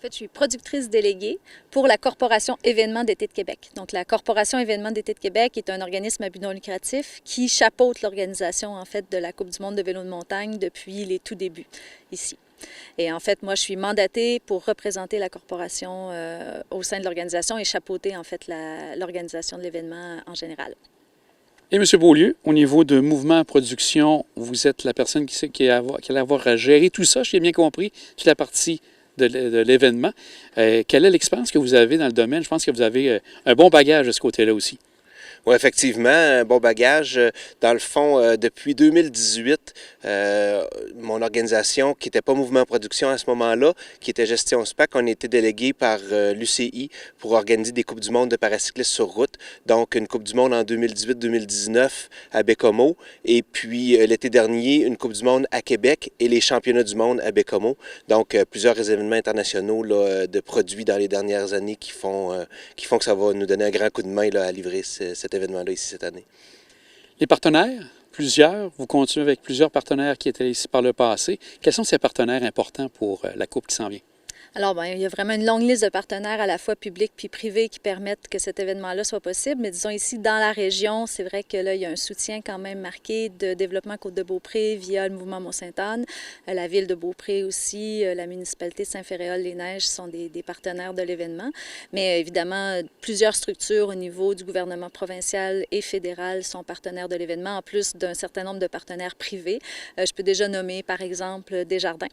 fait, je suis productrice déléguée pour la Corporation Événements d'été de Québec. Donc, la Corporation Événements d'été de Québec est un organisme à but non lucratif qui chapeaute l'organisation, en fait, de la Coupe du monde de vélo de montagne depuis les tout débuts ici. Et en fait, moi, je suis mandatée pour représenter la corporation au sein de l'organisation et chapeauter, en fait, l'organisation de l'événement en général. Et M. Beaulieu, au niveau de Mouvement Production, vous êtes la personne qui allait avoir à gérer tout ça, j'ai bien compris, toute la partie de l'événement. Quelle est l'expérience que vous avez dans le domaine? Je pense que vous avez un bon bagage de ce côté-là aussi. Oui, effectivement, un bon bagage. Dans le fond, depuis 2018, mon organisation, qui n'était pas Mouvement Production à ce moment-là, qui était Gestion SPAC, on a été délégué par l'UCI pour organiser des Coupes du monde de paracyclistes sur route. Donc, une Coupe du monde en 2018-2019 à Baie-Comeau. Et puis, l'été dernier, une Coupe du monde à Québec et les Championnats du monde à Baie-Comeau. Donc, plusieurs événements internationaux là, de produits dans les dernières années qui font que ça va nous donner un grand coup de main là, à livrer cet événement-là ici cette année. Les partenaires, plusieurs, vous continuez avec plusieurs partenaires qui étaient ici par le passé. Quels sont ces partenaires importants pour la Coupe qui s'en vient? Alors, bien, il y a vraiment une longue liste de partenaires à la fois publics puis privés qui permettent que cet événement-là soit possible. Mais disons ici, dans la région, c'est vrai que là, il y a un soutien quand même marqué de développement Côte-de-Beaupré via le mouvement Mont-Sainte-Anne. La ville de Beaupré aussi, la municipalité de Saint-Féréol-les-Neiges sont des partenaires de l'événement. Mais évidemment, plusieurs structures au niveau du gouvernement provincial et fédéral sont partenaires de l'événement, en plus d'un certain nombre de partenaires privés. Je peux déjà nommer, par exemple, Desjardins,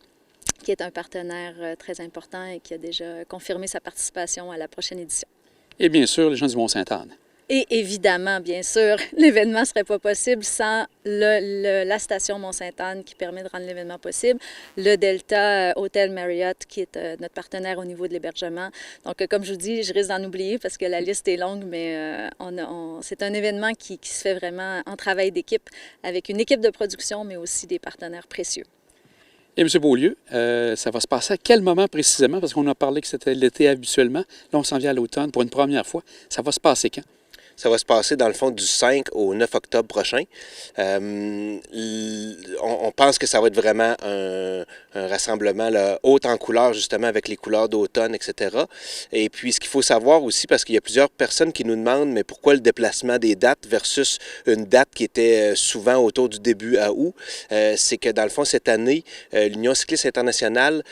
qui est un partenaire très important et qui a déjà confirmé sa participation à la prochaine édition. Et bien sûr, les gens du Mont-Sainte-Anne. Et évidemment, bien sûr, l'événement ne serait pas possible sans la station Mont-Sainte-Anne qui permet de rendre l'événement possible, le Delta Hotel Marriott qui est notre partenaire au niveau de l'hébergement. Donc, comme je vous dis, je risque d'en oublier parce que la liste est longue, mais c'est un événement qui se fait vraiment en travail d'équipe avec une équipe de production, mais aussi des partenaires précieux. Et M. Beaulieu, ça va se passer à quel moment précisément? Parce qu'on a parlé que c'était l'été habituellement. Là, on s'en vient à l'automne pour une première fois. Ça va se passer quand? Ça va se passer, dans le fond, du 5 au 9 octobre prochain. On pense que ça va être vraiment un rassemblement là, haut en couleurs, justement, avec les couleurs d'automne, etc. Et puis, ce qu'il faut savoir aussi, parce qu'il y a plusieurs personnes qui nous demandent, mais pourquoi le déplacement des dates versus une date qui était souvent autour du début à août, c'est que, dans le fond, cette année, l'Union cycliste internationale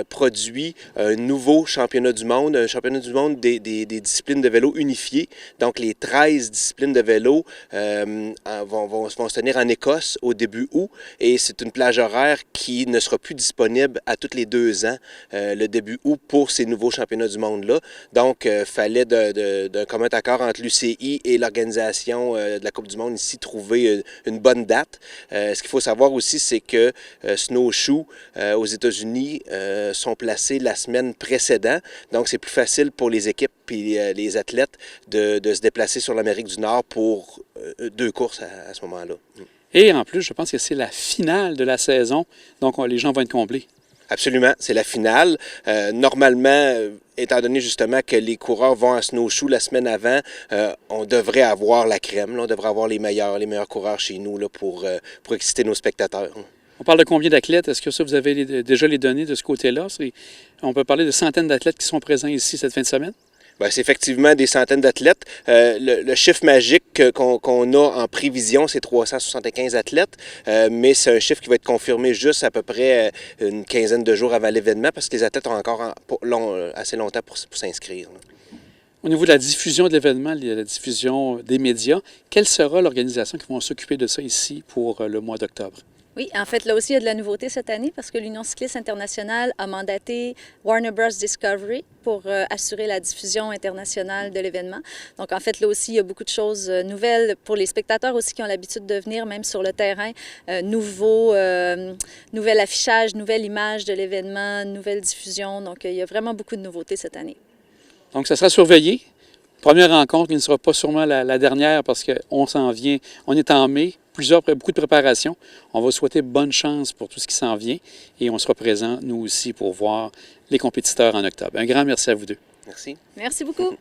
produit un nouveau championnat du monde, un championnat du monde des disciplines de vélo unifiées. Donc, les 13 disciplines de vélo vont se tenir en Écosse au début août et c'est une plage horaire qui ne sera plus disponible à tous les 2 ans, le début août, pour ces nouveaux championnats du monde-là. Donc, il fallait d'un commun accord entre l'UCI et l'organisation de la Coupe du monde ici trouver une bonne date. Ce qu'il faut savoir aussi, c'est que Snowshoe aux États-Unis sont placés la semaine précédente. Donc, c'est plus facile pour les équipes et les athlètes de se déplacer sur l'Amérique du Nord pour 2 courses à ce moment-là. Et en plus, je pense que c'est la finale de la saison, donc les gens vont être comblés. Absolument, c'est la finale. Normalement, étant donné justement que les coureurs vont à Snowshoe la semaine avant, on devrait avoir la crème, là, on devrait avoir les meilleurs coureurs chez nous là, pour exciter nos spectateurs. On parle de combien d'athlètes? Est-ce que ça, vous avez déjà les données de ce côté-là? On peut parler de centaines d'athlètes qui sont présents ici cette fin de semaine? Bien, c'est effectivement des centaines d'athlètes. Le chiffre magique qu'on a en prévision, c'est 375 athlètes, mais c'est un chiffre qui va être confirmé juste à peu près une quinzaine de jours avant l'événement parce que les athlètes ont encore assez longtemps pour s'inscrire. Au niveau de la diffusion de l'événement, la diffusion des médias, quelle sera l'organisation qui va s'occuper de ça ici pour le mois d'octobre? Oui, en fait, là aussi, il y a de la nouveauté cette année parce que l'Union cycliste internationale a mandaté Warner Bros. Discovery pour assurer la diffusion internationale de l'événement. Donc, en fait, là aussi, il y a beaucoup de choses nouvelles pour les spectateurs aussi qui ont l'habitude de venir, même sur le terrain. Nouvel affichage, nouvelle image de l'événement, nouvelle diffusion. Donc, il y a vraiment beaucoup de nouveautés cette année. Donc, ça sera surveillé. Première rencontre qui ne sera pas sûrement la dernière parce qu'on s'en vient. On est en mai. Beaucoup de préparation. On va souhaiter bonne chance pour tout ce qui s'en vient et on sera présents, nous aussi, pour voir les compétiteurs en octobre. Un grand merci à vous deux. Merci. Merci beaucoup.